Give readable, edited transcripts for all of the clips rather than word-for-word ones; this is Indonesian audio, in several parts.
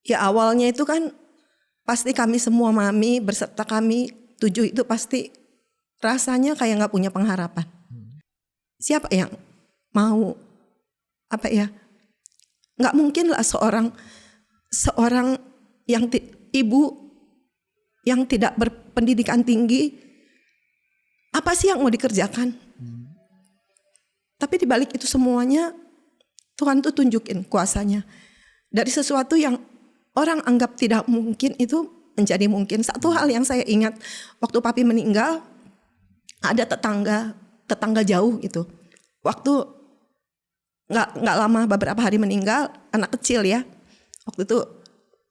Ya awalnya itu kan pasti kami semua mami berserta kami 7 itu pasti rasanya kayak gak punya pengharapan. Siapa yang mau gak mungkin lah seorang yang ibu yang tidak berpendidikan tinggi, apa sih yang mau dikerjakan? Tapi di balik itu semuanya Tuhan tuh tunjukin kuasanya. Dari sesuatu yang orang anggap tidak mungkin itu menjadi mungkin. Satu hal yang saya ingat waktu papi meninggal, ada tetangga jauh gitu. Waktu nggak lama beberapa hari meninggal, anak kecil ya. Waktu itu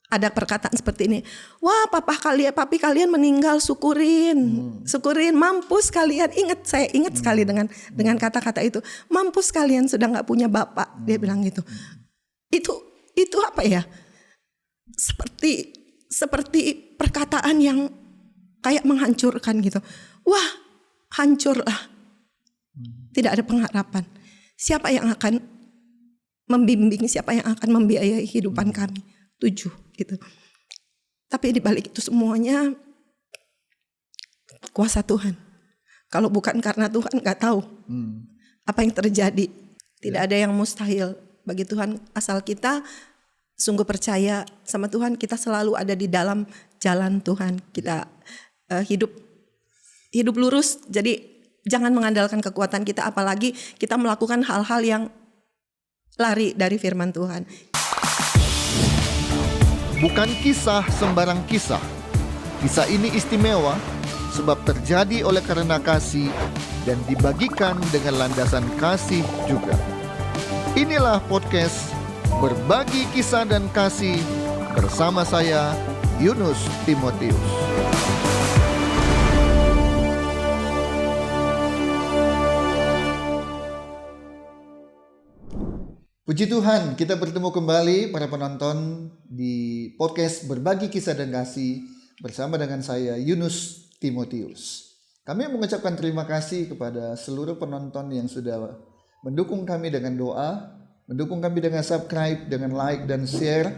ada perkataan seperti ini. Wah, papi kalian meninggal, syukurin. Syukurin, mampus kalian. Saya ingat sekali dengan kata-kata itu. Mampus kalian sudah nggak punya bapak, dia bilang gitu. Itu apa ya? Seperti perkataan yang kayak menghancurkan gitu. Wah, hancurlah. Tidak ada pengharapan. Siapa yang akan membimbing, siapa yang akan membiayai kehidupan kami? 7 gitu. Tapi di balik itu semuanya kuasa Tuhan. Kalau bukan karena Tuhan nggak tahu apa yang terjadi. Tidak ada yang mustahil bagi Tuhan, asal kita sungguh percaya sama Tuhan. Kita selalu ada di dalam jalan Tuhan. Kita hidup lurus. Jadi jangan mengandalkan kekuatan kita, apalagi kita melakukan hal-hal yang lari dari firman Tuhan. Bukan kisah sembarang kisah. Kisah ini istimewa sebab terjadi oleh karena kasih dan dibagikan dengan landasan kasih juga. Inilah podcast Berbagi Kisah dan Kasih bersama saya, Yunus Timotius. Puji Tuhan, kita bertemu kembali para penonton di podcast Berbagi Kisah dan Kasih bersama dengan saya, Yunus Timotius. Kami mengucapkan terima kasih kepada seluruh penonton yang sudah mendukung kami dengan doa, mendukung kami dengan subscribe, dengan like dan share.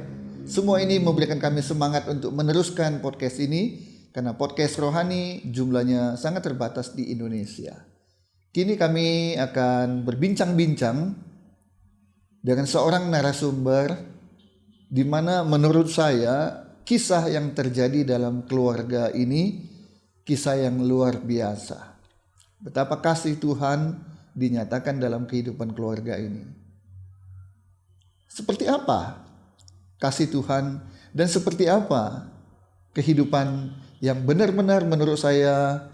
Semua ini memberikan kami semangat untuk meneruskan podcast ini, karena podcast rohani jumlahnya sangat terbatas di Indonesia. Kini kami akan berbincang-bincang dengan seorang narasumber di mana menurut saya kisah yang terjadi dalam keluarga ini kisah yang luar biasa. Betapa kasih Tuhan dinyatakan dalam kehidupan keluarga ini. Seperti apa kasih Tuhan dan seperti apa kehidupan yang benar-benar menurut saya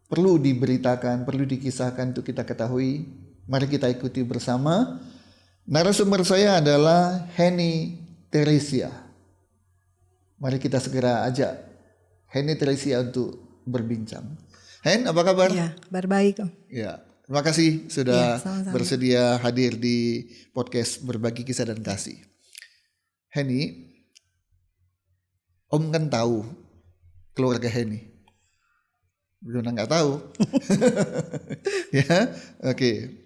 perlu diberitakan, perlu dikisahkan untuk kita ketahui. Mari kita ikuti bersama. Narasumber saya adalah Henny Teresia. Mari kita segera ajak Henny Teresia untuk berbincang. Hen, apa kabar? Ya, kabar baik. Ya, terima kasih sudah sama-sama. bersedia hadir di podcast Berbagi Kisah dan Kasih. Henny, Om kan tahu keluarga Henny. Belum nggak tahu. Ya, oke.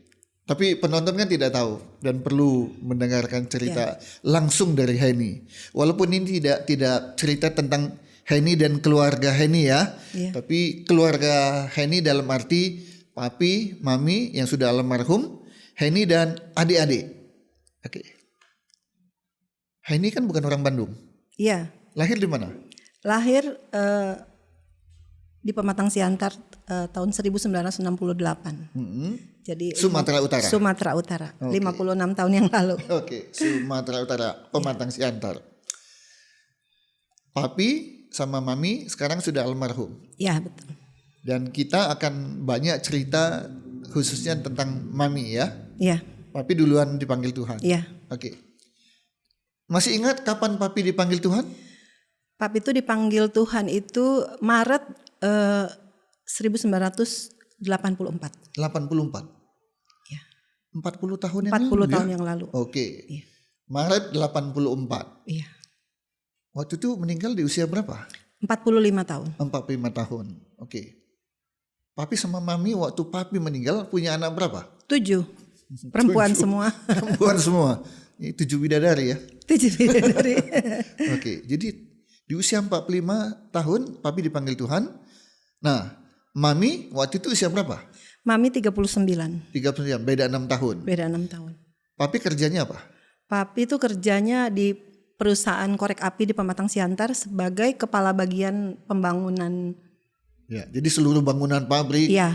Tapi penonton kan tidak tahu dan perlu mendengarkan cerita langsung dari Henny. Walaupun ini tidak cerita tentang Henny dan keluarga Henny ya. Tapi keluarga Henny dalam arti papi, mami yang sudah almarhum, Henny dan adik-adik. Oke. Henny kan bukan orang Bandung. Iya. Lahir di mana? Lahir di Pematang Siantar tahun 1968. Jadi Sumatera Utara. Sumatera Utara. Okay. 56 tahun yang lalu. Oke, Sumatera Utara, Pematang Siantar. Papi sama mami sekarang sudah almarhum. Ya, betul. Dan kita akan banyak cerita khususnya tentang mami ya. Iya. Papi duluan dipanggil Tuhan. Iya. Oke. Masih ingat kapan papi dipanggil Tuhan? Papi itu dipanggil Tuhan itu Maret 1984. 84. Ya. 40 tahun yang 40 lalu. tahun ya? yang lalu. Oke. Iya. Maret 84. Iya. Waktu itu meninggal di usia berapa? 45 tahun. 45 tahun. Oke. Papi sama mami waktu papi meninggal punya anak berapa? 7. Perempuan 7. semua. Perempuan semua. Ini 7 bidadari ya. 7 bidadari. Oke, jadi di usia 45 tahun papi dipanggil Tuhan. Nah, mami waktu itu usia berapa? Mami 39. 39, beda 6 tahun. Beda 6 tahun. Papi kerjanya apa? Papi itu kerjanya di perusahaan korek api di Pematang Siantar sebagai kepala bagian pembangunan. Ya, jadi seluruh bangunan pabrik, Iya.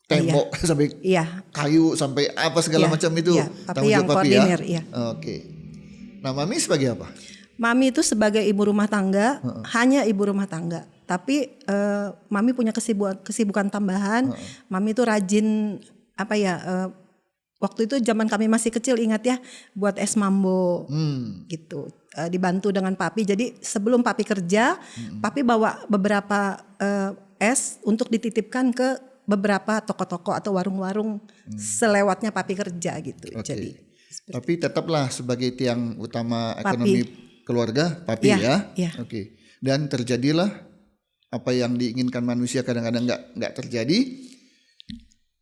tembok sampai Iya. kayu sampai apa segala Iya, macam itu. iya. Papi Tanggung yang jawab papi koordinir, ya. iya. Oke. Nah, mami sebagai apa? Mami itu sebagai ibu rumah tangga, hanya ibu rumah tangga. Tapi mami punya kesibukan tambahan. Mami itu rajin waktu itu zaman kami masih kecil, ingat ya, buat es mambo gitu. Dibantu dengan papi. Jadi sebelum papi kerja, papi bawa beberapa es untuk dititipkan ke beberapa toko-toko atau warung-warung selewatnya papi kerja gitu. Oke. Jadi Tapi tetaplah sebagai tiang utama ekonomi keluarga papi Iya, ya. iya. Oke. Dan terjadilah apa yang diinginkan manusia kadang-kadang nggak terjadi.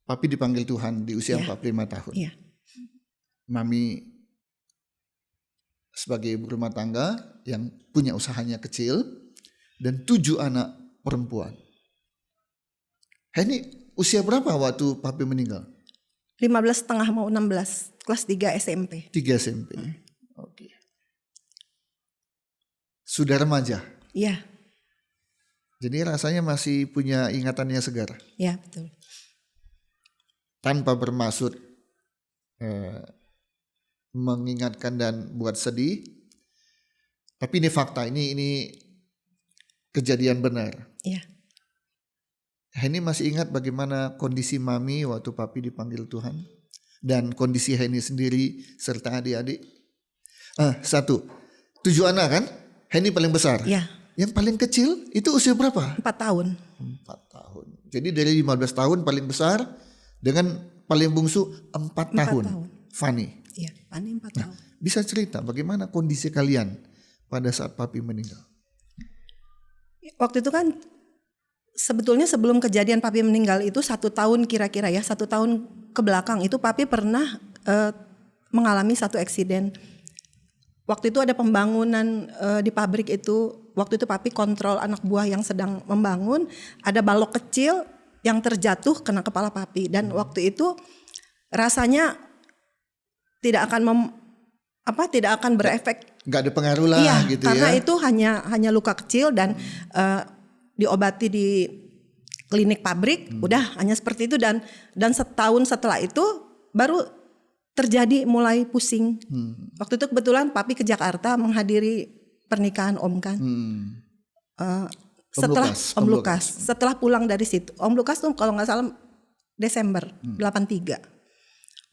Papi dipanggil Tuhan di usia 45 tahun. iya. Mami sebagai ibu rumah tangga yang punya usahanya kecil dan 7 anak perempuan. Ini usia berapa waktu papi meninggal? 15 setengah mau 16, kelas 3 SMP. 3 SMP. Oke. Sudah remaja. Iya, Jadi rasanya masih punya ingatannya segar. iya betul. Tanpa bermaksud mengingatkan dan buat sedih. Tapi ini fakta, ini kejadian benar. Iya. Heni masih ingat bagaimana kondisi mami waktu papi dipanggil Tuhan? Dan kondisi Heni sendiri serta adik-adik? 7 anak kan? Heni paling besar. Iya. Yang paling kecil itu usia berapa? 4 tahun. 4 tahun. Jadi dari 15 tahun paling besar dengan paling bungsu 4 tahun. Fanny. Iya, Fanny 4 tahun. Bisa cerita bagaimana kondisi kalian pada saat papi meninggal? Waktu itu kan sebetulnya sebelum kejadian papi meninggal itu 1 tahun kira-kira ya, 1 tahun ke belakang itu papi pernah mengalami satu eksiden. Waktu itu ada pembangunan di pabrik itu. Waktu itu papi kontrol anak buah yang sedang membangun. Ada balok kecil yang terjatuh kena kepala papi. Dan waktu itu rasanya tidak akan berefek. Nggak ada pengaruh lah Iya, gitu karena ya. itu hanya luka kecil dan diobati di klinik pabrik. Udah hanya seperti itu dan setahun setelah itu baru terjadi mulai pusing. Waktu itu kebetulan papi ke Jakarta menghadiri pernikahan Om kan. Setelah Om Lukas. Setelah pulang dari situ, Om Lukas tuh kalau nggak salah Desember 83.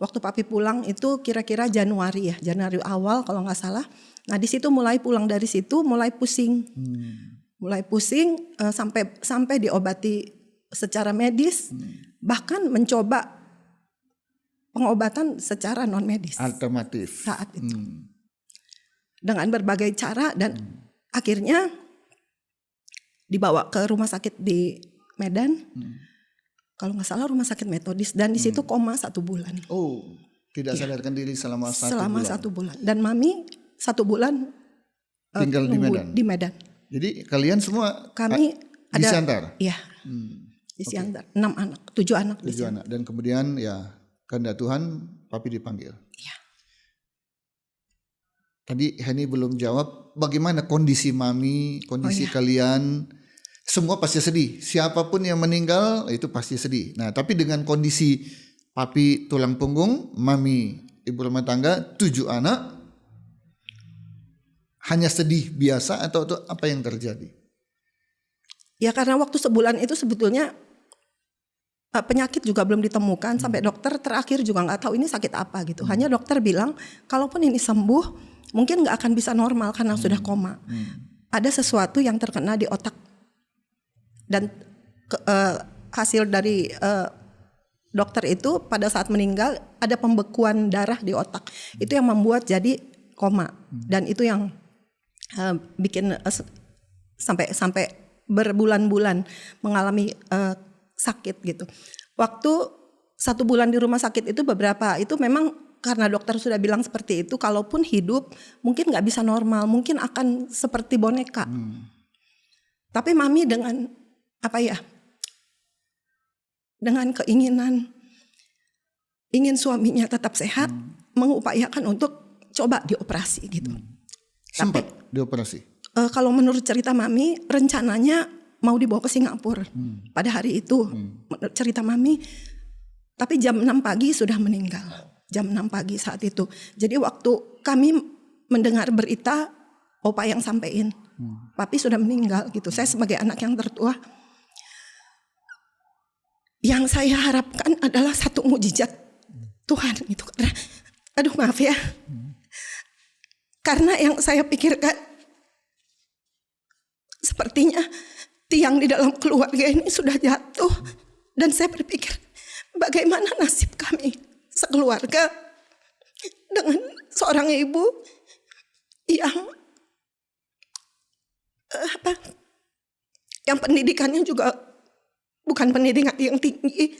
Waktu papi pulang itu kira-kira Januari awal kalau nggak salah. Nah di situ mulai pulang dari situ mulai pusing, sampai diobati secara medis, bahkan mencoba pengobatan secara non medis Alternatif. saat itu dengan berbagai cara dan akhirnya dibawa ke rumah sakit di Medan, kalau nggak salah rumah sakit Metodis dan di situ koma 1 bulan. Oh, tidak sadarkan diri selama 1 bulan. 1 bulan dan mami 1 bulan Tinggal di Medan. Di Medan. Jadi kalian semua Kami di ada Siantar? Iya. Di Siantar 6 anak, 7 anak di 7 anak. Dan kemudian ya kehendak Tuhan papi dipanggil. Iya. Tadi Heni belum jawab bagaimana kondisi mami, kondisi kalian. Semua pasti sedih. Siapapun yang meninggal itu pasti sedih. Nah, tapi dengan kondisi papi tulang punggung, mami ibu rumah tangga, 7 anak, hanya sedih biasa atau apa yang terjadi? Ya karena waktu sebulan itu sebetulnya penyakit juga belum ditemukan sampai dokter terakhir juga nggak tahu ini sakit apa gitu. Hanya dokter bilang kalaupun ini sembuh mungkin nggak akan bisa normal karena sudah koma. Ada sesuatu yang terkena di otak dan hasil dari dokter itu pada saat meninggal ada pembekuan darah di otak. Itu yang membuat jadi koma dan itu yang bikin sampai berbulan-bulan mengalami sakit gitu. Waktu 1 bulan di rumah sakit itu beberapa itu memang karena dokter sudah bilang seperti itu, kalaupun hidup mungkin nggak bisa normal, mungkin akan seperti boneka. Tapi mami dengan dengan keinginan ingin suaminya tetap sehat, mengupayakan untuk coba dioperasi gitu. Sempat dioperasi? Kalau menurut cerita mami, rencananya mau dibawa ke Singapura pada hari itu, menurut cerita mami. Tapi jam 6 pagi sudah meninggal. Jam 6 pagi saat itu. Jadi waktu kami mendengar berita, opa yang sampein, papi sudah meninggal gitu. Saya sebagai anak yang tertua, yang saya harapkan adalah satu mukjizat Tuhan gitu. Aduh maaf ya. Karena yang saya pikirkan, sepertinya tiang di dalam keluarga ini sudah jatuh. Dan saya berpikir, bagaimana nasib kami sekeluarga dengan seorang ibu yang yang pendidikannya juga bukan pendidikan yang tinggi.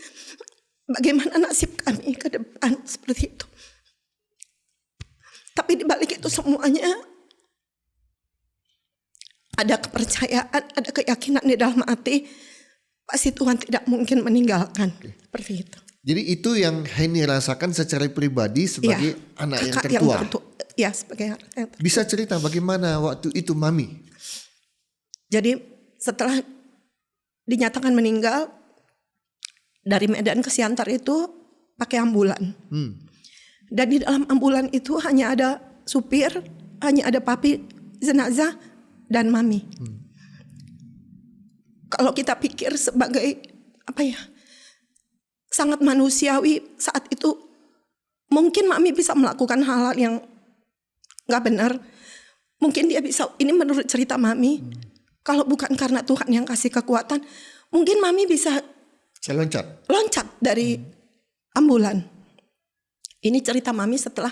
Bagaimana nasib kami ke depan seperti itu. Tapi di balik itu semuanya ada kepercayaan, ada keyakinan di dalam hati, pasti Tuhan tidak mungkin meninggalkan. Seperti itu. Jadi itu yang Henny rasakan secara pribadi sebagai anak yang tertua. Ya, sebagai anak yang tertua. Bisa cerita bagaimana waktu itu mami? Jadi setelah dinyatakan meninggal, dari Medan ke Siantar itu pakai ambulan. Dan di dalam ambulan itu hanya ada supir, hanya ada papi jenazah dan mami. Kalau kita pikir sebagai sangat manusiawi saat itu, mungkin mami bisa melakukan hal-hal yang nggak benar. Mungkin dia bisa, ini menurut cerita mami, kalau bukan karena Tuhan yang kasih kekuatan, mungkin mami bisa loncat dari ambulan. Ini cerita mami setelah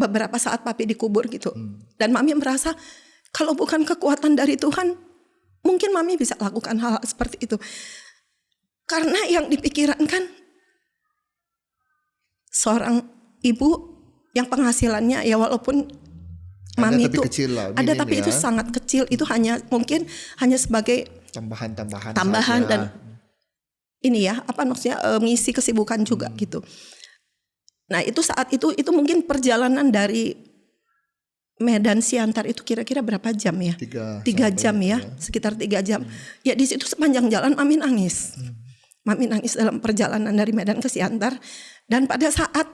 beberapa saat papi dikubur gitu. Dan mami merasa kalau bukan kekuatan dari Tuhan, mungkin mami bisa lakukan hal seperti itu. Karena yang dipikiran kan seorang ibu yang penghasilannya ya walaupun mami itu ada tapi itu sangat kecil, itu mungkin hanya sebagai tambahan dan ini ya mengisi kesibukan juga gitu. Nah itu saat itu mungkin perjalanan dari Medan Siantar itu kira-kira berapa jam ya? 3 jam ya, sekitar 3 jam. Ya di situ sepanjang jalan mami nangis. Mami nangis dalam perjalanan dari Medan ke Siantar. Dan pada saat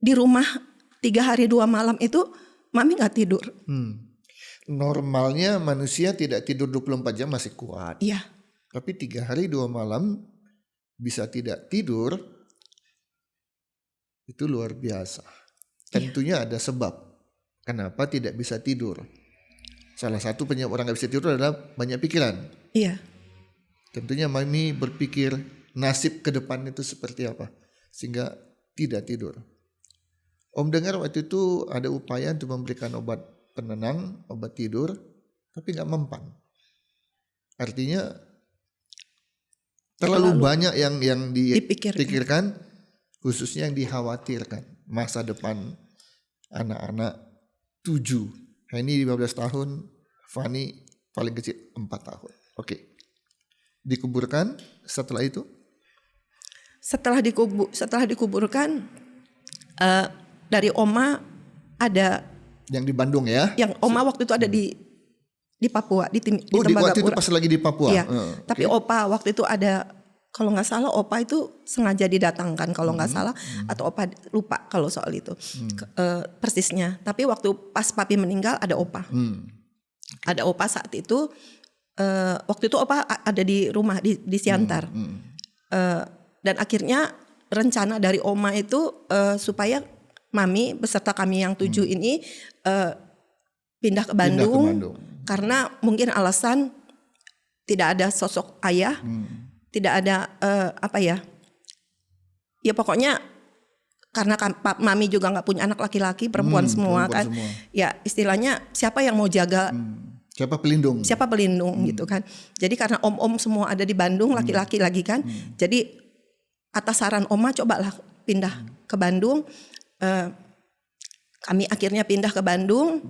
di rumah 3 hari 2 malam itu mami gak tidur. Normalnya manusia tidak tidur 24 jam masih kuat. Iya. Tapi 3 hari 2 malam bisa tidak tidur, itu luar biasa. Tentunya ada sebab kenapa tidak bisa tidur. Salah satu penyebab orang gak bisa tidur adalah banyak pikiran. Iya. Tentunya mami berpikir nasib ke depan itu seperti apa, sehingga tidak tidur. Om dengar waktu itu ada upaya untuk memberikan obat penenang, obat tidur, tapi gak mempan. Artinya terlalu banyak yang dipikirkan, khususnya yang dikhawatirkan. Masa depan anak-anak 7. Ini 15 tahun, Fani paling kecil 4 tahun. Oke. Dikuburkan setelah itu? Setelah dikuburkan dari oma ada yang di Bandung ya? Yang oma waktu itu ada di Papua, di Tembagapura. Waktu itu pas lagi di Papua. Iya. Tapi opa waktu itu ada, kalau nggak salah opa itu sengaja didatangkan kalau nggak salah, atau opa lupa kalau soal itu persisnya. Tapi waktu pas papi meninggal ada opa. Ada opa saat itu. Waktu itu opa ada di rumah di Siantar. Dan akhirnya rencana dari oma itu supaya mami beserta kami yang 7 ini pindah ke Bandung. Karena mungkin alasan tidak ada sosok ayah, tidak ada ya pokoknya karena mami juga nggak punya anak laki-laki, perempuan semua kan. Ya istilahnya siapa yang mau jaga, siapa pelindung gitu kan. Jadi karena om-om semua ada di Bandung, laki-laki lagi kan. Jadi atas saran oma cobalah pindah ke Bandung. Kami akhirnya pindah ke Bandung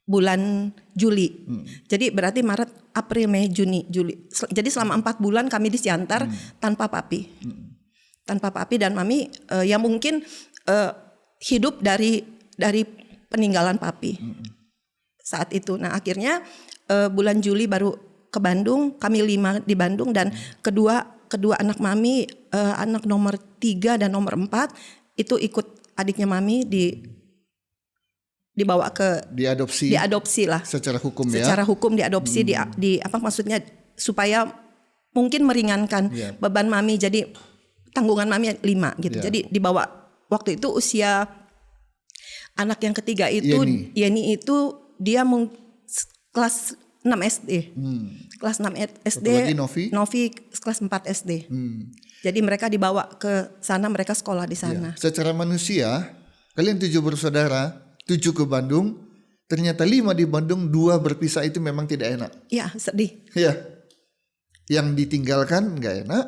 bulan Juli. Jadi berarti Maret, April, Mei, Juni, Juli. Jadi selama 4 bulan kami di Siantar tanpa papi. Tanpa papi dan mami yang mungkin hidup dari peninggalan papi saat itu. Nah akhirnya bulan Juli baru ke Bandung. Kami 5 di Bandung dan kedua anak mami, anak nomor 3 dan nomor 4 itu ikut adiknya mami dibawa ke diadopsi lah secara hukum secara hukum diadopsi di apa maksudnya supaya mungkin meringankan beban mami, jadi tanggungan mami 5 gitu. Jadi dibawa waktu itu usia anak yang ketiga itu Yeni itu dia kelas 6 SD. Kelas 6 SD. Lagi Novi kelas 4 SD. Jadi mereka dibawa ke sana, mereka sekolah di sana. Secara manusia, kalian 7 bersaudara, 7 ke Bandung, ternyata 5 di Bandung, 2 berpisah, itu memang tidak enak. Iya, sedih. Iya. Yang ditinggalkan nggak enak,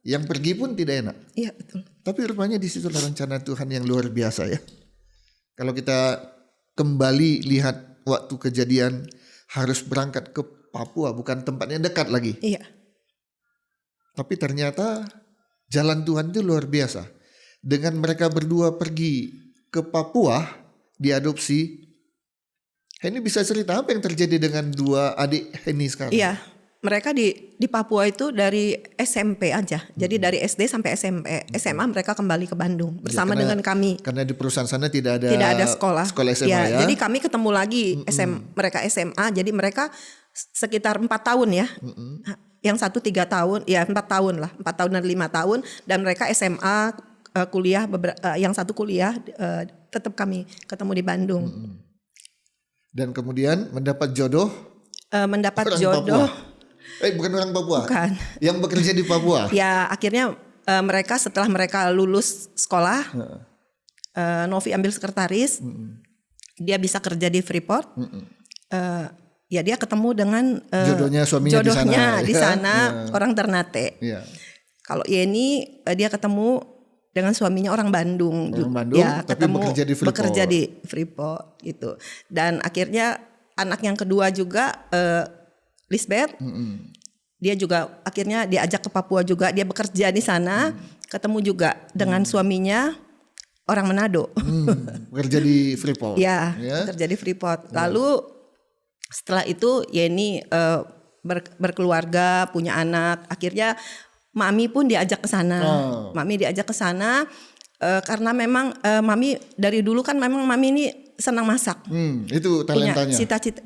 yang pergi pun tidak enak. Iya, betul. Tapi rupanya di situ rencana Tuhan yang luar biasa ya. Kalau kita kembali lihat waktu kejadian harus berangkat ke Papua, bukan tempatnya dekat lagi. Iya. Tapi ternyata jalan Tuhan itu luar biasa. Dengan mereka berdua pergi ke Papua diadopsi. Ini bisa cerita apa yang terjadi dengan 2 adik ini sekarang? Iya, mereka di Papua itu dari SMP aja. Jadi dari SD sampai SMP. SMA mereka kembali ke Bandung bersama dengan kami. Karena di perusahaan sana tidak ada sekolah SMA ya. Jadi kami ketemu lagi mereka SMA. Jadi mereka sekitar 4 tahun ya. Yang satu 3 tahun, ya 4 tahun lah, 4 tahun dan 5 tahun. Dan mereka SMA, kuliah, yang satu kuliah, tetap kami ketemu di Bandung. Dan kemudian mendapat jodoh. Mendapat jodoh. Papua. Bukan orang Papua. Bukan. Yang bekerja di Papua. Ya akhirnya mereka setelah mereka lulus sekolah, Novi ambil sekretaris, dia bisa kerja di Freeport. Ya dia ketemu dengan jodohnya di sana orang Ternate. Kalau Yeni dia ketemu dengan suaminya orang Bandung. Ya, tapi ketemu bekerja di Freeport gitu. Dan akhirnya anak yang kedua juga Lisbeth, dia juga akhirnya diajak ke Papua juga, dia bekerja di sana, ketemu juga dengan suaminya orang Manado. Bekerja di Freeport. Ya, bekerja di Freeport. Lalu setelah itu Yeni berkeluarga, punya anak, akhirnya Mami pun diajak ke sana. Mami diajak ke sana karena memang Mami dari dulu kan memang Mami ini senang masak. Itu talentanya. Cita-cita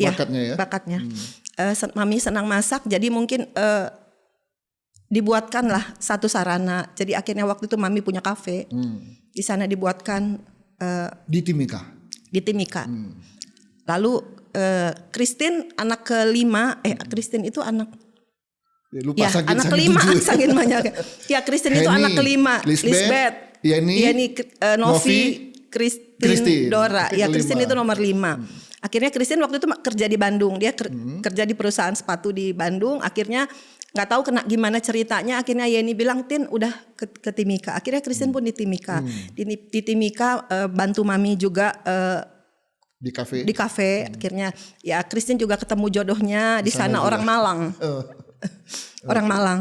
bakatnya. Mami senang masak, jadi mungkin dibuatkanlah satu sarana. Jadi akhirnya waktu itu Mami punya kafe. Di sana dibuatkan di Timika. Lalu Christine anak kelima, Christine itu anak lupa anak kelima saking banyak. Ya Christine itu anak kelima. Lisbeth, Yeni, Novi, Christine, Dora. Ya Christine itu nomor 5. Akhirnya Christine waktu itu kerja di Bandung. Dia kerja di perusahaan sepatu di Bandung. Akhirnya nggak tahu gimana ceritanya. Akhirnya Yeni bilang, Tin udah ke Timika. Akhirnya Christine pun di Timika. Di Timika bantu Mami juga di kafe. Akhirnya ya Christine juga ketemu jodohnya di sana orang Malang. Orang Malang.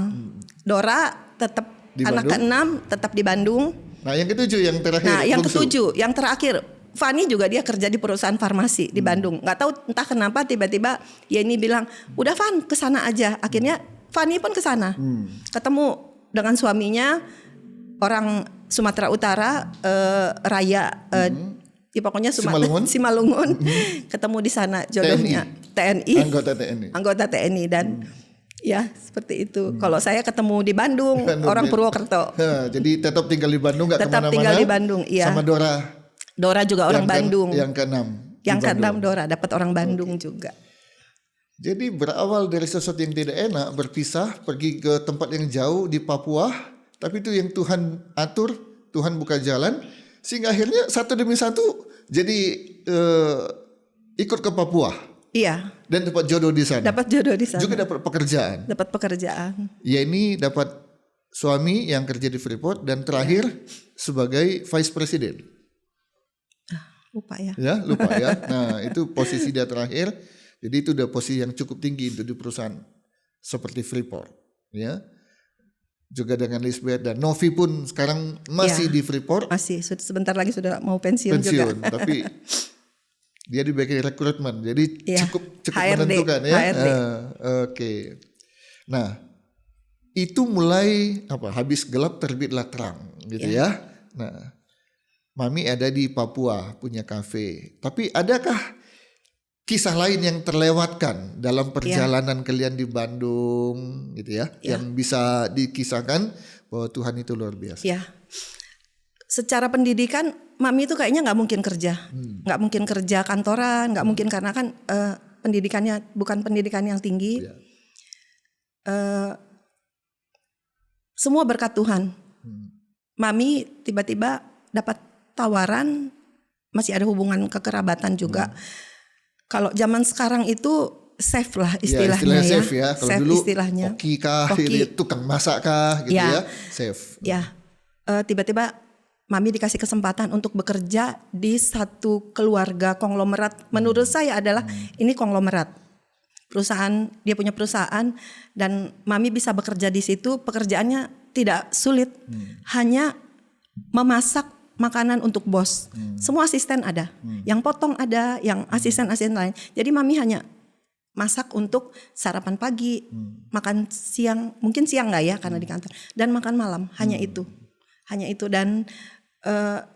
Dora tetap anak ke-6 tetap di Bandung. Nah yang ke-7 yang terakhir. Nah yang ke-7 yang terakhir Fanny juga dia kerja di perusahaan farmasi di Bandung. Nggak tahu entah kenapa tiba-tiba Yeni bilang udah Van kesana aja. Akhirnya Fanny pun kesana. Ketemu dengan suaminya orang Sumatera Utara, Raya. Ya pokoknya Simalungun. Ketemu di sana jodohnya TNI. Anggota TNI dan ya seperti itu. Kalau saya ketemu di Bandung orang Purwokerto. Jadi tetap tinggal di Bandung, nggak kemana-mana. Tetap tinggal di Bandung, iya. Sama Dora juga orang Bandung. Yang ke-6. Yang ke-6 Dora dapat orang Bandung juga. Jadi berawal dari sesuatu yang tidak enak, berpisah, pergi ke tempat yang jauh di Papua. Tapi itu yang Tuhan atur, Tuhan buka jalan, sehingga akhirnya satu demi satu jadi ikut ke Papua. Iya. Dan dapat jodoh di sana. Dapat jodoh di sana. Juga dapat pekerjaan. Dapat pekerjaan. Ya ini dapat suami yang kerja di Freeport, dan terakhir sebagai vice president. Lupa ya. Ya, lupa ya. Nah, itu posisi dia terakhir. Jadi itu udah posisi yang cukup tinggi untuk di perusahaan seperti Freeport, ya. Juga dengan Lisbeth dan Novi pun sekarang masih di Freeport. Masih, sebentar lagi sudah mau pensiun juga. Tapi dia di bagian rekrutmen, jadi cukup HRD, menentukan ya. HRD. Oke. Nah, itu mulai habis gelap terbitlah terang, gitu ya. Nah, Mami ada di Papua punya kafe. Tapi adakah kisah lain yang terlewatkan dalam perjalanan kalian di Bandung, gitu ya, yang bisa dikisahkan bahwa Tuhan itu luar biasa? Ya, secara pendidikan Mami itu kayaknya nggak mungkin kerja, nggak mungkin kerja kantoran, nggak mungkin karena kan pendidikannya bukan pendidikan yang tinggi. Semua berkat Tuhan. Mami tiba-tiba dapat tawaran, masih ada hubungan kekerabatan juga. Kalau zaman sekarang itu safe lah istilahnya ya. Safe ya. Kalau safe dulu istilahnya. koki kah, tukang masak kah gitu ya. Safe. Ya, tiba-tiba Mami dikasih kesempatan untuk bekerja di satu keluarga konglomerat. Menurut saya adalah ini konglomerat. Perusahaan, dia punya perusahaan dan Mami bisa bekerja di situ. Pekerjaannya tidak sulit. Hanya memasak makanan untuk bos. Semua asisten ada. Yang potong ada, yang asisten-asisten lain. Jadi Mami hanya masak untuk sarapan pagi, makan siang, mungkin siang nggak ya karena di kantor, dan makan malam. Hanya itu. Dan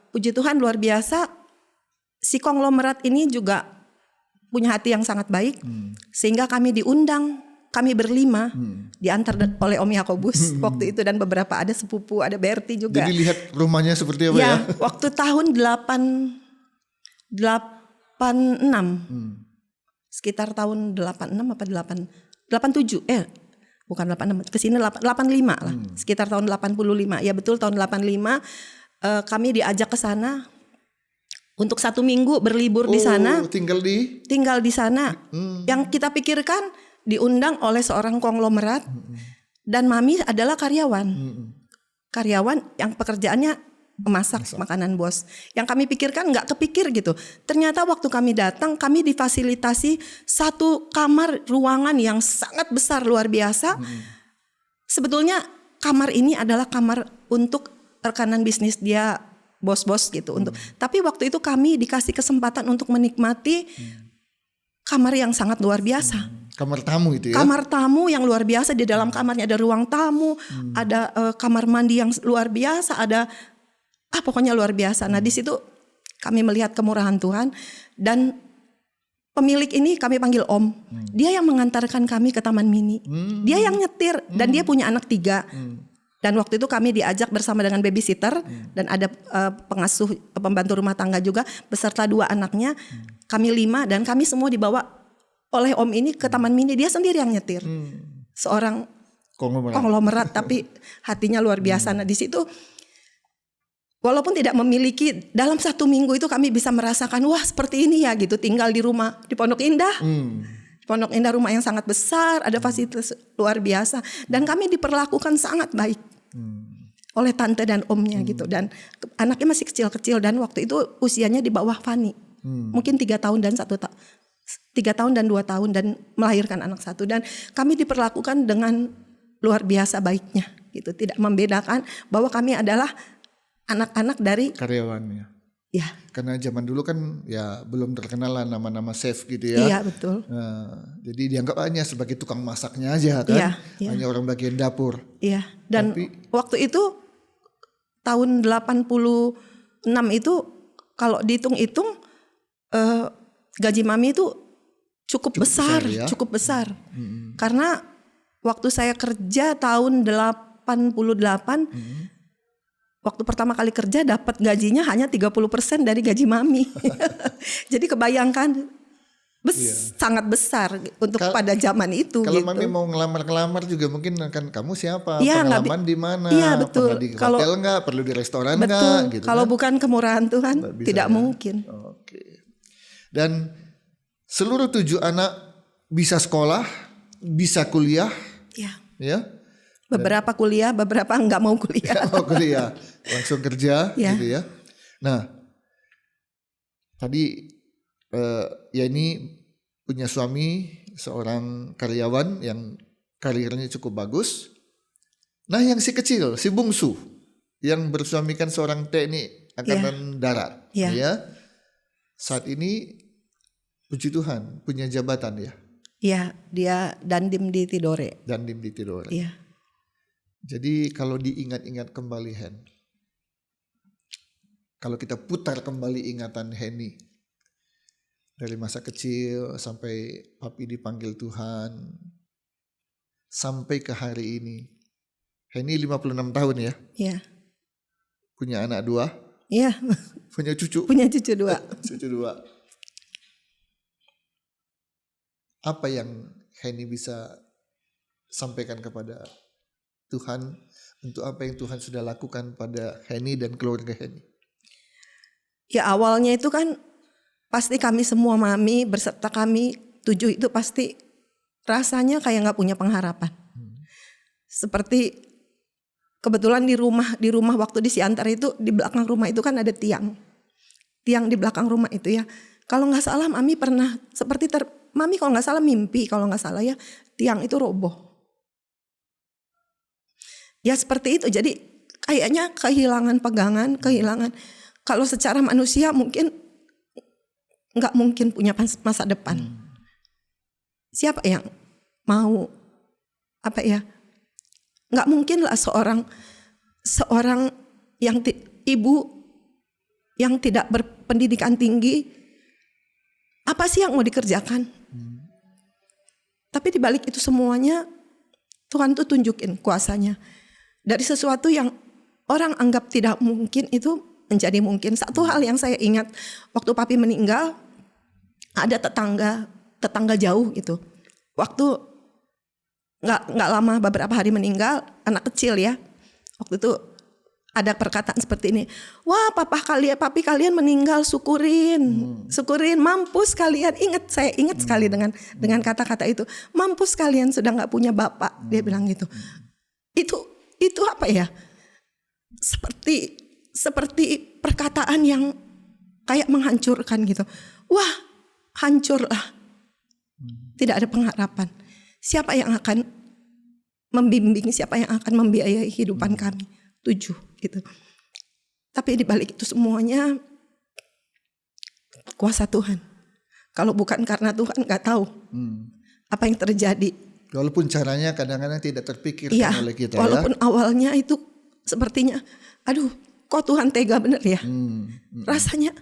puji Tuhan luar biasa, si konglomerat ini juga punya hati yang sangat baik, sehingga kami diundang, kami berlima diantar oleh Om Yakobus waktu itu, dan beberapa ada sepupu, ada Berti juga. Jadi lihat rumahnya seperti apa ya? Waktu tahun 86, sekitar tahun 86 apa 87, bukan 86, kesini 85 lah, sekitar tahun 85, ya betul tahun 85. Kami diajak ke sana untuk 1 minggu berlibur di sana. Tinggal di sana. Yang kita pikirkan diundang oleh seorang konglomerat dan Mami adalah karyawan. Karyawan yang pekerjaannya memasak makanan bos. Yang kami pikirkan nggak kepikir gitu. Ternyata waktu kami datang, kami difasilitasi satu kamar ruangan yang sangat besar luar biasa. Sebetulnya kamar ini adalah kamar untuk rekanan bisnis dia, bos-bos gitu. Tapi waktu itu kami dikasih kesempatan untuk menikmati kamar yang sangat luar biasa. Kamar tamu itu ya? Kamar tamu yang luar biasa. Di dalam kamarnya ada ruang tamu, ada kamar mandi yang luar biasa, ada pokoknya luar biasa. Nah di situ kami melihat kemurahan Tuhan, dan pemilik ini kami panggil Om. Dia yang mengantarkan kami ke Taman Mini. Dia yang nyetir dan dia punya anak 3. Dan waktu itu kami diajak bersama dengan babysitter dan ada pengasuh, pembantu rumah tangga juga beserta 2 anaknya. Kami 5 dan kami semua dibawa oleh Om ini ke Taman Mini. Dia sendiri yang nyetir. Seorang konglomerat tapi hatinya luar biasa. Nah di situ walaupun tidak memiliki, dalam 1 minggu itu kami bisa merasakan wah seperti ini ya gitu, tinggal di rumah di Pondok Indah. Pondok Indah rumah yang sangat besar, ada fasilitas luar biasa, dan kami diperlakukan sangat baik oleh tante dan omnya gitu, dan anaknya masih kecil-kecil dan waktu itu usianya di bawah Fani, mungkin 3 tahun dan 3 tahun dan 2 tahun dan melahirkan anak 1, dan kami diperlakukan dengan luar biasa baiknya gitu, tidak membedakan bahwa kami adalah anak-anak dari karyawannya. Ya. Karena zaman dulu kan ya belum terkenal lah nama-nama chef gitu ya. Iya betul. Nah, jadi dianggap hanya sebagai tukang masaknya aja kan, hanya orang bagian dapur. Iya. Dan waktu itu tahun 86 itu kalau dihitung-hitung gaji Mami itu cukup besar ya? Cukup besar. Karena waktu saya kerja tahun 88. Waktu pertama kali kerja dapat gajinya hanya 30% dari gaji Mami. Jadi kebayangkan sangat besar untuk pada zaman itu. Kalau gitu. Mami mau ngelamar juga mungkin kan kamu siapa, pengalaman di mana, betul. Pernah di hotel nggak, perlu di restoran nggak? Gitu kalau kan? bukan kemurahan Tuhan tidak mungkin. Oke. Dan seluruh 7 anak bisa sekolah, bisa kuliah, ya. Beberapa kuliah, beberapa nggak mau kuliah. Nggak mau kuliah, langsung kerja Ya. gitu ya. Nah, tadi Yeni punya suami seorang karyawan yang karirnya cukup bagus. Nah, yang si kecil, si bungsu yang bersuamikan seorang TNI Angkatan Darat, Ya. ya. Saat ini puji Tuhan punya jabatan ya, Iya, dia Dandim di Tidore. Dandim di Tidore. Iya. Jadi kalau diingat-ingat kembali Hen, kalau kita putar kembali ingatan Heni dari masa kecil sampai papi dipanggil Tuhan sampai ke hari ini. Heni 56 tahun ya, Iya. punya anak 2, Iya, punya cucu, punya cucu 2. cucu 2. Apa yang Heni bisa sampaikan kepada Tuhan untuk apa yang Tuhan sudah lakukan pada Heni dan keluarga Heni? Ya awalnya itu kan pasti kami semua mami berserta kami 7 itu pasti rasanya kayak nggak punya pengharapan. Seperti kebetulan di rumah waktu di Siantar itu di belakang rumah itu kan ada tiang di belakang rumah itu ya. Kalau nggak salah mami pernah seperti mami kalau nggak salah mimpi kalau nggak salah ya tiang itu roboh. Ya seperti itu, jadi kayaknya kehilangan pegangan, kehilangan. Kalau secara manusia mungkin nggak mungkin punya masa depan. Siapa yang mau apa ya? Nggak mungkin lah seorang yang ibu yang tidak berpendidikan tinggi, apa sih yang mau dikerjakan? Tapi di balik itu semuanya Tuhan tuh tunjukin kuasanya. Dari sesuatu yang orang anggap tidak mungkin itu menjadi mungkin. Satu hal yang saya ingat waktu papi meninggal, ada tetangga jauh gitu. Waktu nggak lama beberapa hari meninggal, anak kecil ya. Waktu itu ada perkataan seperti ini. Wah, papi kalian meninggal, syukurin. Syukurin, mampus kalian. Saya ingat sekali dengan kata-kata itu. Mampus kalian sudah nggak punya bapak, dia bilang gitu. Itu apa ya? Seperti perkataan yang kayak menghancurkan gitu. Wah, hancurlah. Tidak ada pengharapan. Siapa yang akan membimbing, siapa yang akan membiayai kehidupan kami? 7 gitu. Tapi di balik itu semuanya kuasa Tuhan. Kalau bukan karena Tuhan nggak tahu apa yang terjadi. Walaupun caranya kadang-kadang tidak terpikirkan oleh kita walaupun awalnya itu sepertinya, aduh kok Tuhan tega bener ya. Rasanya,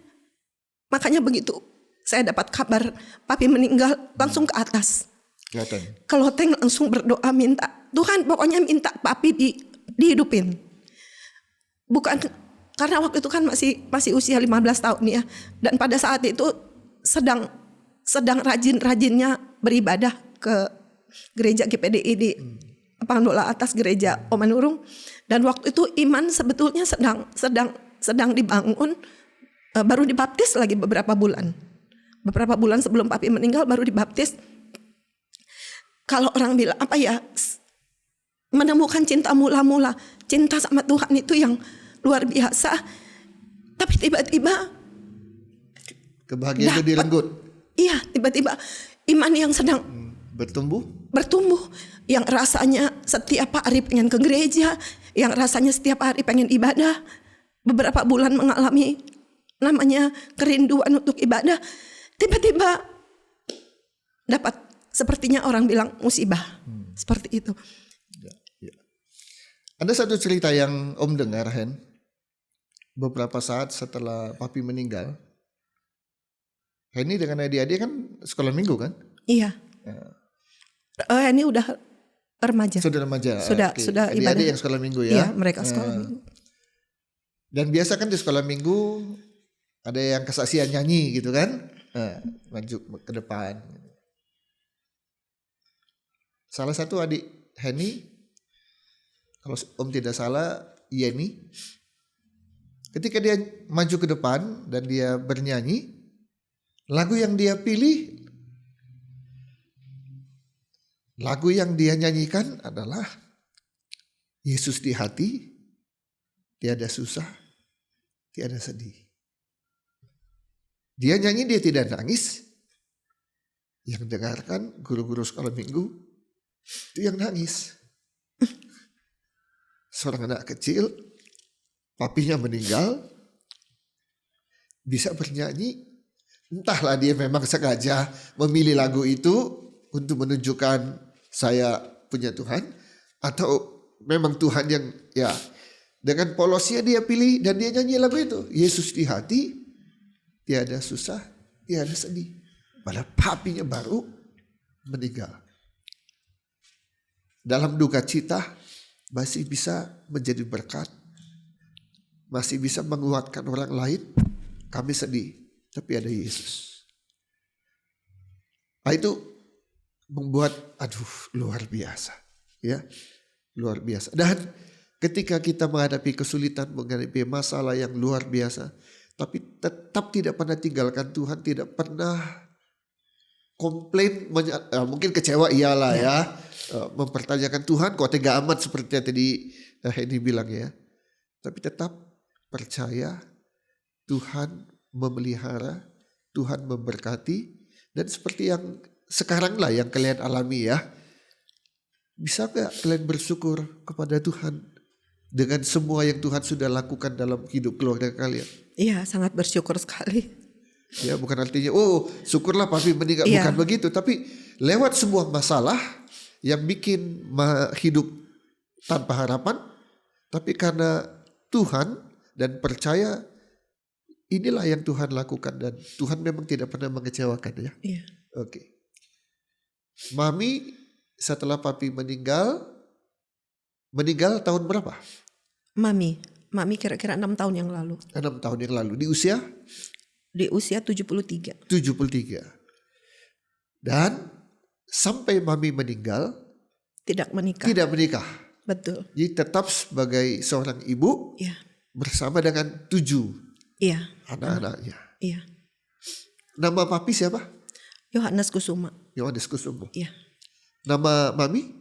makanya begitu saya dapat kabar papi meninggal langsung ke atas. Kelihatan. Kalau Teng langsung berdoa minta, Tuhan pokoknya minta papi dihidupin. Bukan karena waktu itu kan masih usia 15 tahun ya. Dan pada saat itu sedang rajin-rajinnya beribadah ke gereja GPDI di Pangandola Atas, gereja Oma Nurung. Dan waktu itu iman sebetulnya sedang dibangun, baru dibaptis lagi beberapa bulan sebelum papi meninggal baru dibaptis. Kalau orang bilang apa ya, menemukan cinta mula-mula, cinta sama Tuhan itu yang luar biasa. Tapi tiba-tiba kebahagiaan itu direnggut. Iya, tiba-tiba iman yang sedang bertumbuh, yang rasanya setiap hari pengen ke gereja, yang rasanya setiap hari pengen ibadah, beberapa bulan mengalami namanya kerinduan untuk ibadah, tiba-tiba dapat sepertinya orang bilang musibah, seperti itu. Ya. Ada satu cerita yang Om dengar, Hen, beberapa saat setelah papi meninggal. Heni dengan adik-adik kan sekolah minggu kan? Iya. Ini udah remaja. Sudah remaja. Sudah ibadah. Adik-adik yang sekolah minggu ya. Iya, mereka sekolah minggu. Dan biasa kan di sekolah minggu ada yang kesaksian nyanyi gitu kan? Maju ke depan. Salah satu adik Heni, kalau Om tidak salah, Yeni, ketika dia maju ke depan dan dia bernyanyi, lagu yang dia pilih, lagu yang dia nyanyikan adalah Yesus di hati, tiada susah, tiada sedih. Dia nyanyi, dia tidak nangis. Yang dengarkan guru-guru sekolah minggu itu yang nangis. Seorang anak kecil, papinya meninggal, bisa bernyanyi. Entahlah dia memang sengaja memilih lagu itu untuk menunjukkan saya punya Tuhan, atau memang Tuhan yang ya dengan polosnya dia pilih dan dia nyanyi lagu itu. Yesus di hati, tiada susah, tiada sedih. Padahal papinya baru meninggal. Dalam duka cita masih bisa menjadi berkat, masih bisa menguatkan orang lain. Kami sedih, tapi ada Yesus. Nah, itu membuat luar biasa, ya, luar biasa. Dan ketika kita menghadapi kesulitan, menghadapi masalah yang luar biasa, tapi tetap tidak pernah tinggalkan Tuhan, tidak pernah komplain, mungkin kecewa iyalah ya, mempertanyakan Tuhan kok tega amat seperti yang tadi Henny bilang ya, tapi tetap percaya Tuhan memelihara, Tuhan memberkati, dan seperti yang sekarang lah yang kalian alami ya, bisa gak kalian bersyukur kepada Tuhan dengan semua yang Tuhan sudah lakukan dalam hidup keluarga kalian? Iya, sangat bersyukur sekali. Ya, bukan artinya syukurlah papi meninggal, bukan begitu, tapi lewat sebuah masalah yang bikin hidup tanpa harapan, tapi karena Tuhan dan percaya inilah yang Tuhan lakukan, dan Tuhan memang tidak pernah mengecewakan ya. Iya. Oke. Mami setelah papi meninggal tahun berapa? Mami kira-kira 6 tahun yang lalu. 6 tahun yang lalu, di usia? Di usia 73. 73. Dan sampai mami meninggal Tidak menikah. tidak menikah. Betul. Jadi tetap sebagai seorang ibu Iya. bersama dengan 7 Iya. anak-anaknya. Iya. Nama papi siapa? Yohanes Kusuma. Yohanes Kusuma. Iya. Nama mami?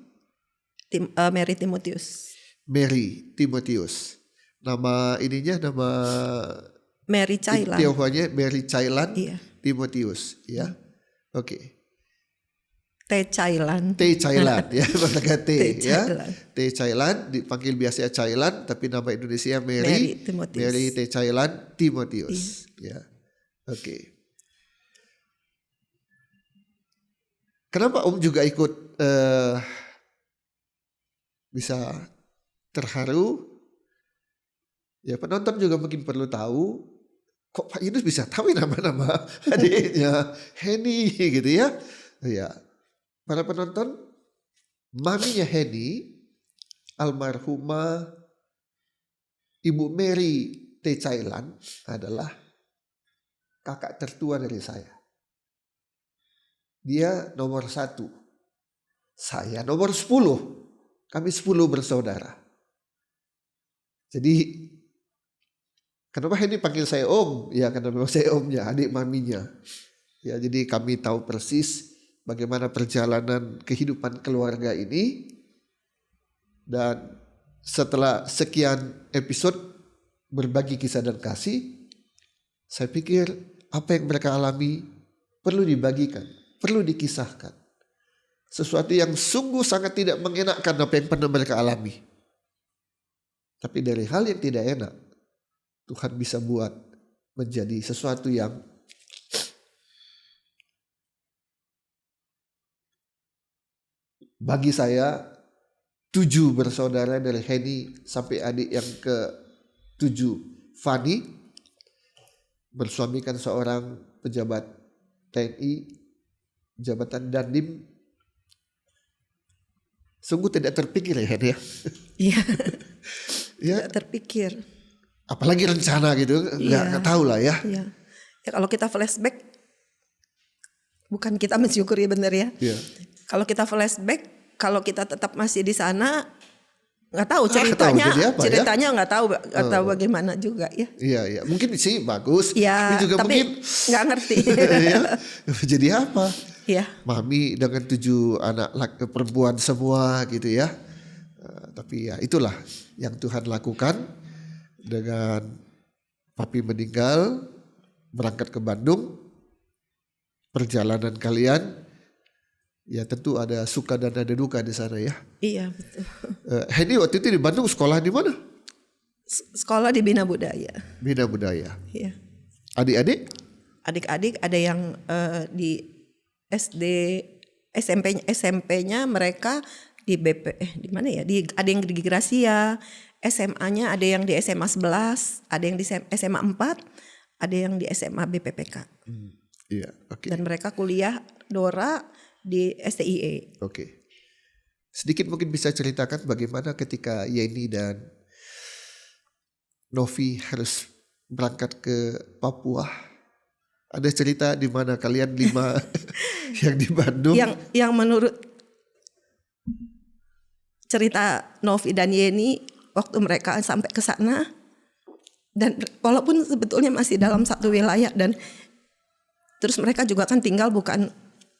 Mary Timotius. Mary Timotius. Nama ininya, nama Mary Cailan. Tionghoanya Mary Cailan Iya. Timotius ya. Oke. T Cailan. T Cailan ya, marga T ya. Cailan. T Cailan dipanggil biasa Cailan, tapi nama Indonesia Mary Timotius. Mary T Cailan Timotius ya. Oke. Kenapa Om juga ikut bisa terharu? Ya, penonton juga mungkin perlu tahu, kok Pak Yunus bisa tahu nama-nama adiknya Henny gitu ya. Ya, para penonton, maminya Henny, almarhumah Ibu Mary T. Cailan adalah kakak tertua dari saya. Dia nomor 1, saya nomor 10. Kami 10 bersaudara. Jadi kenapa Henny panggil saya Om? Ya karena memang saya omnya, adik maminya. Ya, jadi kami tahu persis bagaimana perjalanan kehidupan keluarga ini. Dan setelah sekian episode berbagi kisah dan kasih, saya pikir apa yang mereka alami perlu dibagikan, perlu dikisahkan. Sesuatu yang sungguh sangat tidak mengenakan apa yang pernah mereka alami. Tapi dari hal yang tidak enak, Tuhan bisa buat menjadi sesuatu yang bagi saya 7 bersaudara dari Henny sampai adik yang ke-7 Fani, bersuamikan seorang pejabat TNI, jabatan Dandim. Sungguh tidak terpikir ya Henny ya. Iya. Ya, Tidak terpikir. apalagi rencana gitu, nggak tahu lah ya. Iya. Ya kalau kita flashback, bukan kita mensyukuri bener ya. Iya. Kalau kita flashback, kalau kita tetap masih di sana, nggak tahu tahu ceritanya, jadi apa, ya? ceritanya nggak tahu bagaimana juga ya. Iya, iya. Mungkin sih bagus. Ya, tapi juga tapi mungkin nggak ngerti. ya, jadi apa? Iya. Mami dengan 7 anak perempuan semua gitu ya. Tapi ya itulah yang Tuhan lakukan dengan papi meninggal, berangkat ke Bandung, perjalanan kalian ya tentu ada suka dan ada duka di sana ya. Iya betul. Hedi waktu itu di Bandung sekolah di mana? Sekolah di Bina Budaya. Bina Budaya. Iya. Adik-adik? Adik-adik ada yang di SD, SMP-nya mereka di BP, di mana ya? Ada yang di Gracia, SMA-nya ada yang di SMA 11, ada yang di SMA 4, ada yang di SMA BPPK. Iya, oke. Dan mereka kuliah Dora di STIE. Oke. Sedikit mungkin bisa ceritakan bagaimana ketika Yeni dan Novi harus berangkat ke Papua. Ada cerita di mana kalian 5 yang di Bandung. Yang menurut cerita Novi dan Yeni waktu mereka sampai ke sana, dan walaupun sebetulnya masih dalam satu wilayah, dan terus mereka juga kan tinggal bukan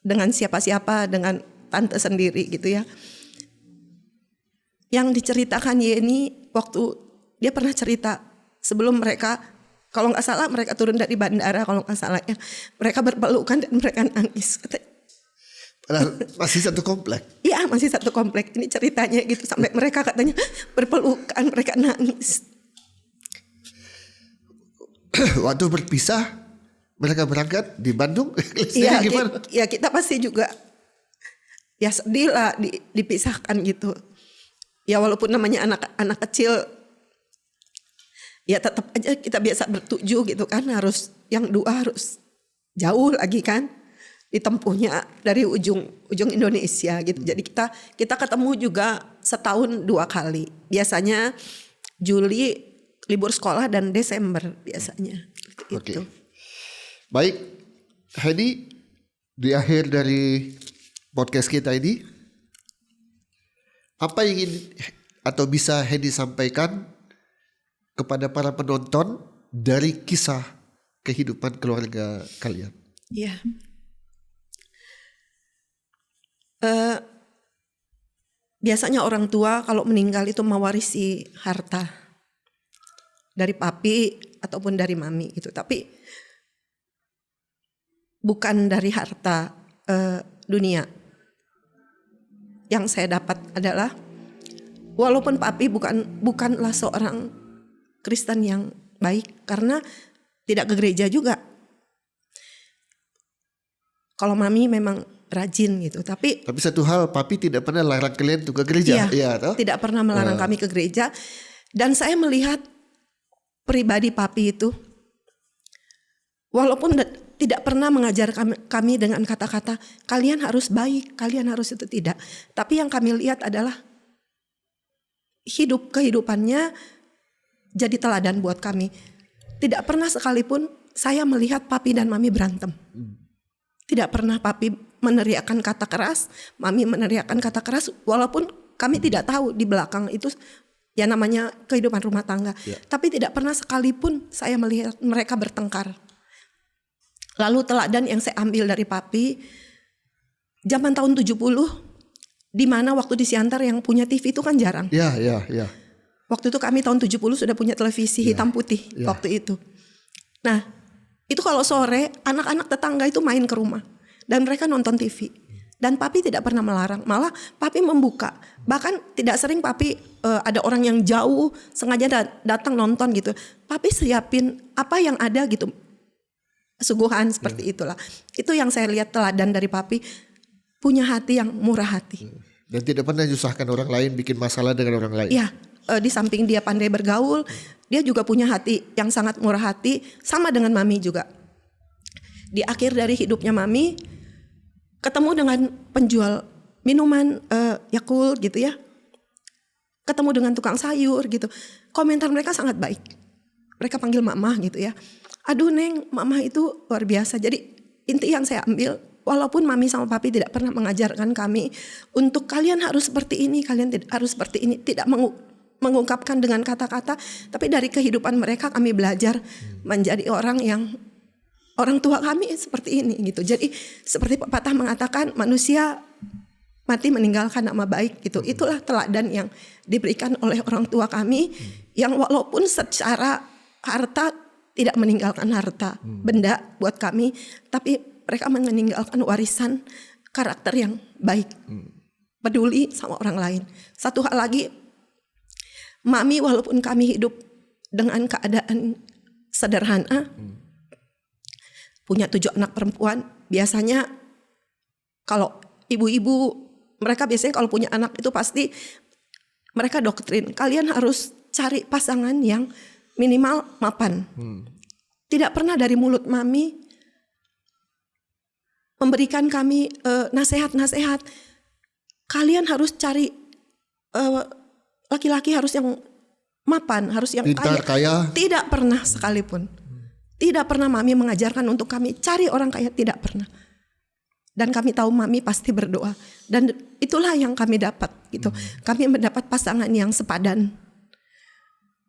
dengan siapa-siapa, dengan tante sendiri gitu ya. Yang diceritakan Yeni waktu dia pernah cerita sebelum mereka, kalau nggak salah mereka turun dari bandara, kalau nggak salah ya, mereka berpelukan dan mereka nangis. Masih satu komplek. Iya, masih satu komplek. Ini ceritanya gitu, sampai mereka katanya berpelukan, mereka nangis. Waktu berpisah mereka berangkat di Bandung. Iya, gimana? Kita pasti juga ya sedih lah dipisahkan gitu. Ya walaupun namanya anak kecil, ya tetap aja kita biasa bertujuh gitu kan, harus yang dua harus jauh lagi kan ditempuhnya dari ujung Indonesia gitu. Jadi kita ketemu juga setahun 2 kali. Biasanya Juli libur sekolah dan Desember biasanya. Oke. Baik, Hedi, di akhir dari podcast kita ini, apa yang ingin atau bisa Hedi sampaikan kepada para penonton dari kisah kehidupan keluarga kalian? Iya. Biasanya orang tua kalau meninggal itu mewarisi harta dari papi ataupun dari mami gitu. Tapi bukan dari harta dunia. Yang saya dapat adalah walaupun papi bukanlah seorang Kristen yang baik karena tidak ke gereja juga. Kalau mami memang rajin gitu, tapi satu hal, papi tidak pernah larang kalian untuk ke gereja. Iya, tidak pernah melarang kami ke gereja. Dan saya melihat pribadi papi itu, walaupun tidak pernah mengajar kami dengan kata-kata kalian harus baik, kalian harus itu, tidak. Tapi yang kami lihat adalah kehidupannya jadi teladan buat kami. Tidak pernah sekalipun saya melihat papi dan mami berantem. Tidak pernah papi meneriakkan kata keras, mami meneriakkan kata keras, walaupun kami tidak tahu di belakang itu ya namanya kehidupan rumah tangga. Ya. Tapi tidak pernah sekalipun saya melihat mereka bertengkar. Lalu teladan yang saya ambil dari papi, zaman tahun 70, di mana waktu di Siantar yang punya TV itu kan jarang. Ya. Waktu itu kami tahun 70 sudah punya televisi hitam putih waktu itu. Nah, itu kalau sore anak-anak tetangga itu main ke rumah dan mereka nonton TV. Dan papi tidak pernah melarang, malah papi membuka. Bahkan tidak sering papi ada orang yang jauh sengaja datang nonton gitu. Papi siapin apa yang ada gitu. Suguhan seperti itulah. Itu yang saya lihat teladan dari papi, punya hati yang murah hati. Dan tidak pernah menyusahkan orang lain, bikin masalah dengan orang lain. Iya, di samping dia pandai bergaul, dia juga punya hati yang sangat murah hati, sama dengan mami juga. Di akhir dari hidupnya mami, ketemu dengan penjual minuman Yakult gitu ya. Ketemu dengan tukang sayur gitu. Komentar mereka sangat baik. Mereka panggil mama gitu ya. Aduh Neng, mama itu luar biasa. Jadi inti yang saya ambil, walaupun mami sama papi tidak pernah mengajarkan kami untuk kalian harus seperti ini, kalian harus seperti ini, tidak mengungkapkan dengan kata-kata, tapi dari kehidupan mereka kami belajar menjadi orang tua kami seperti ini gitu. Jadi seperti pepatah mengatakan manusia mati meninggalkan nama baik gitu. Itulah teladan yang diberikan oleh orang tua kami yang walaupun secara harta tidak meninggalkan harta benda buat kami, tapi mereka meninggalkan warisan karakter yang baik, peduli sama orang lain. Satu hal lagi, mami walaupun kami hidup dengan keadaan sederhana, punya 7 anak perempuan, biasanya kalau ibu-ibu mereka biasanya kalau punya anak itu pasti mereka doktrin, kalian harus cari pasangan yang minimal mapan. Tidak pernah dari mulut mami memberikan kami nasihat-nasihat. Kalian harus cari laki-laki harus yang mapan, harus yang Pintar, kaya. Tidak pernah sekalipun. Tidak pernah mami mengajarkan untuk kami cari orang kaya, tidak pernah. Dan kami tahu mami pasti berdoa. Dan itulah yang kami dapat gitu. Kami mendapat pasangan yang sepadan.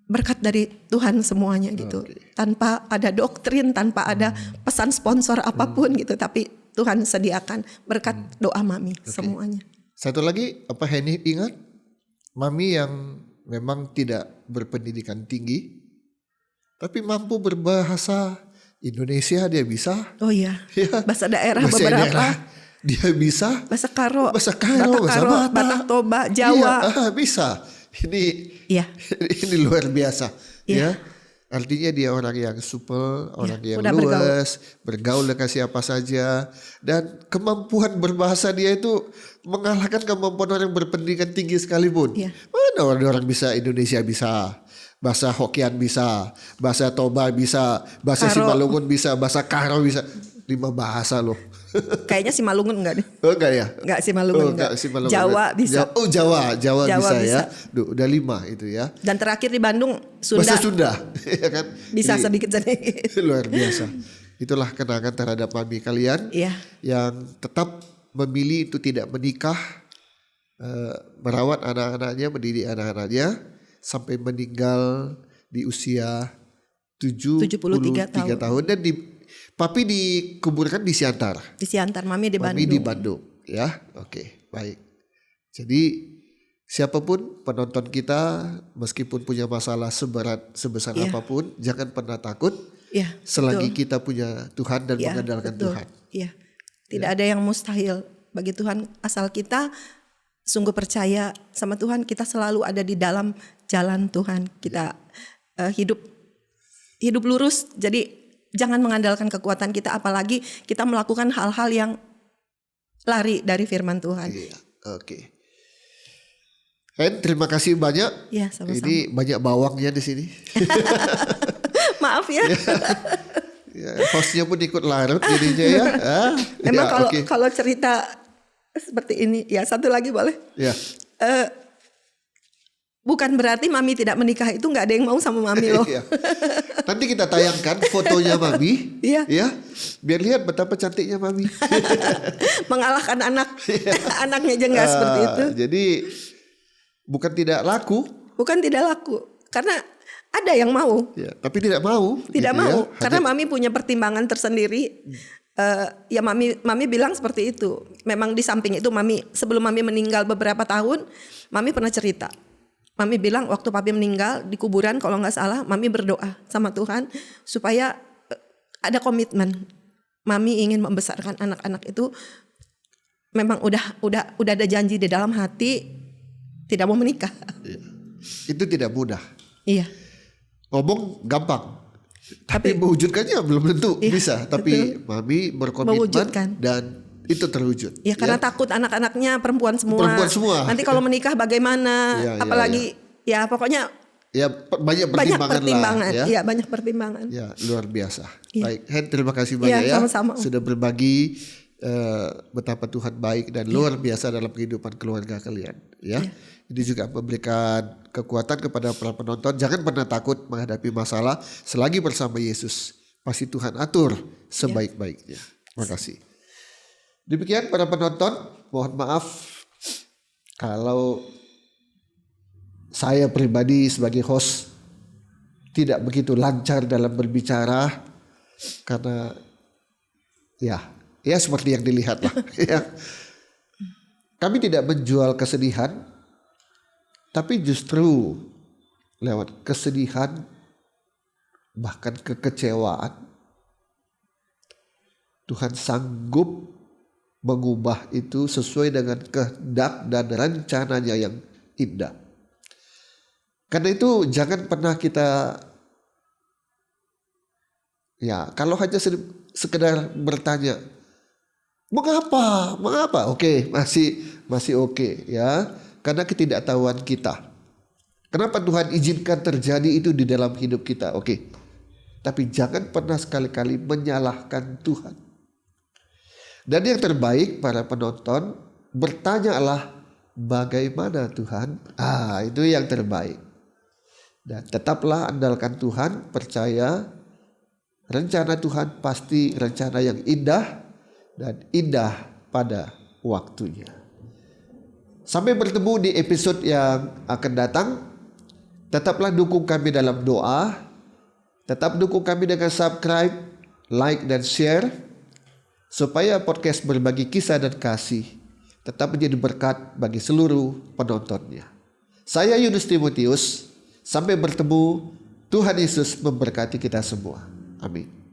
Berkat dari Tuhan semuanya gitu. Tanpa ada doktrin, tanpa ada pesan sponsor apapun gitu. Tapi Tuhan sediakan berkat doa mami semuanya. Satu lagi, apa Henny ingat? Mami yang memang tidak berpendidikan tinggi, tapi mampu berbahasa Indonesia dia bisa. Oh iya, Ya. bahasa daerah Bahasa beberapa. daerah dia bisa. Bahasa Karo, Bahasa Karo, bahasa Batak. Batak Toba, Jawa. Iya, bisa. Ini Iya. ini luar biasa. Iya. Ya. Artinya dia orang yang supel, orang yang udah luas, bergaul dengan siapa saja, dan kemampuan berbahasa dia itu mengalahkan kemampuan orang yang berpendidikan tinggi sekalipun. Iya. Mana orang bisa Indonesia bisa, bahasa Hokkien bisa, bahasa Toba bisa, bahasa Karo. Simalungun bisa, bahasa Karo bisa, 5 bahasa loh. Kayaknya Simalungun enggak deh. Oh enggak ya? Enggak Simalungun enggak. Simalungun. Jawa bisa. Oh Jawa Jawa bisa ya. bisa. Duh, udah 5 itu ya. Dan terakhir di Bandung Sunda. Bahasa Sunda, ya kan? Bisa Jadi, sedikit-sedikit. luar biasa. Itulah kenangan terhadap mami kalian Iya. yang tetap memilih itu tidak menikah, merawat anak-anaknya, mendidik anak-anaknya sampai meninggal di usia 73 tahun dan papi dikuburkan di Siantar. Di Siantar, mami di Bandung. Mami di Bandung, ya. Oke, baik. Jadi siapapun penonton kita, meskipun punya masalah sebesar Iya. apapun, jangan pernah takut. Iya. Selagi betul. kita punya Tuhan dan Iya, mengandalkan betul. Tuhan. Iya. Tidak ada yang mustahil bagi Tuhan, asal kita sungguh percaya sama Tuhan, kita selalu ada di dalam jalan Tuhan. Kita hidup lurus. Jadi jangan mengandalkan kekuatan kita, apalagi kita melakukan hal-hal yang lari dari firman Tuhan. Iya, oke. Hen, terima kasih banyak. Iya, sama-sama. Ini banyak bawangnya di sini. Maaf ya. Ya, hostnya pun ikut larut jadinya ya. Memang Ya, oke. kalau cerita seperti ini, ya satu lagi boleh. Ya. Bukan berarti mami tidak menikah itu nggak ada yang mau sama mami loh. Iya. Nanti kita tayangkan fotonya mami. Iya. Ya. Biar lihat betapa cantiknya mami. Mengalahkan anaknya aja nggak seperti itu. Jadi bukan tidak laku, Bukan tidak laku, karena ada yang mau. ya, tapi tidak mau. Tidak gitu mau, ya. karena mami punya pertimbangan tersendiri. Ya mami bilang seperti itu. Memang di samping itu mami sebelum mami meninggal beberapa tahun, mami pernah cerita. Mami bilang waktu papi meninggal di kuburan kalau nggak salah, mami berdoa sama Tuhan supaya ada komitmen. Mami ingin membesarkan anak-anak itu. Memang udah ada janji di dalam hati, tidak mau menikah. Iya. Itu tidak mudah. Iya. Ngomong gampang, tapi mewujudkannya belum tentu Iya, bisa. Tapi mami berkomitmen Mewujudkan. dan itu terwujud. Ya karena takut anak-anaknya perempuan semua. Perempuan semua. Nanti kalau menikah bagaimana? Iya, iya, Apalagi ya pokoknya Ya banyak pertimbangan, lah. Ya. Iya, banyak pertimbangan. Ya luar biasa. Iya. Baik, Hen, terima kasih banyak Iya, ya sama-sama. sudah berbagi betapa Tuhan baik dan luar biasa dalam kehidupan keluarga kalian. Ya, ini juga memberikan kekuatan kepada para penonton. Jangan pernah takut menghadapi masalah. Selagi bersama Yesus, pasti Tuhan atur sebaik-baiknya. Terima kasih. Demikian para penonton, mohon maaf kalau saya pribadi sebagai host tidak begitu lancar dalam berbicara karena ya seperti yang dilihat lah. Ya. kami tidak menjual kesedihan, tapi justru lewat kesedihan, bahkan kekecewaan, Tuhan sanggup mengubah itu sesuai dengan kehendak dan rencananya yang indah. Karena itu jangan pernah kita, ya kalau hanya sekedar bertanya, mengapa? Oke, masih oke ya. Karena ketidaktahuan kita. Kenapa Tuhan izinkan terjadi itu di dalam hidup kita? Oke. Tapi jangan pernah sekali-kali menyalahkan Tuhan. Dan yang terbaik para penonton, bertanyalah bagaimana Tuhan? Itu yang terbaik. Dan tetaplah andalkan Tuhan, percaya rencana Tuhan pasti rencana yang indah dan indah pada waktunya. Sampai bertemu di episode yang akan datang. Tetaplah dukung kami dalam doa. Tetap dukung kami dengan subscribe, like dan share. Supaya podcast Berbagi Kisah dan Kasih tetap menjadi berkat bagi seluruh penontonnya. Saya Yunus Timotius. Sampai bertemu. Tuhan Yesus memberkati kita semua. Amin.